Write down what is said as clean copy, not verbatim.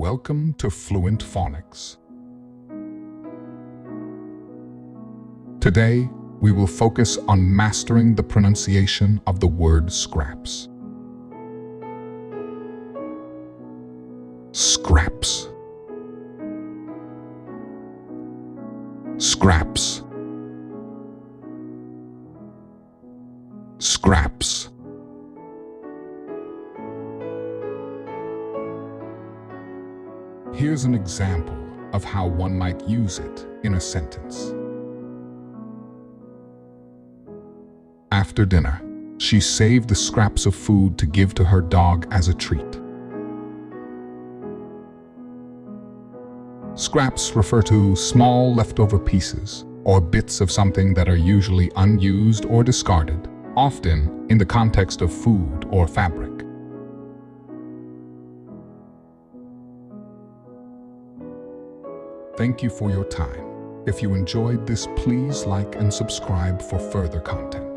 Welcome to Fluent Phonics. Today, we will focus on mastering the pronunciation of the word scraps. Scraps. Scraps. Scraps. Here's an example of how one might use it in a sentence. After dinner, she saved the scraps of food to give to her dog as a treat. Scraps refer to small leftover pieces or bits of something that are usually unused or discarded, often in the context of food or fabric. Thank you for your time. If you enjoyed this, please like and subscribe for further content.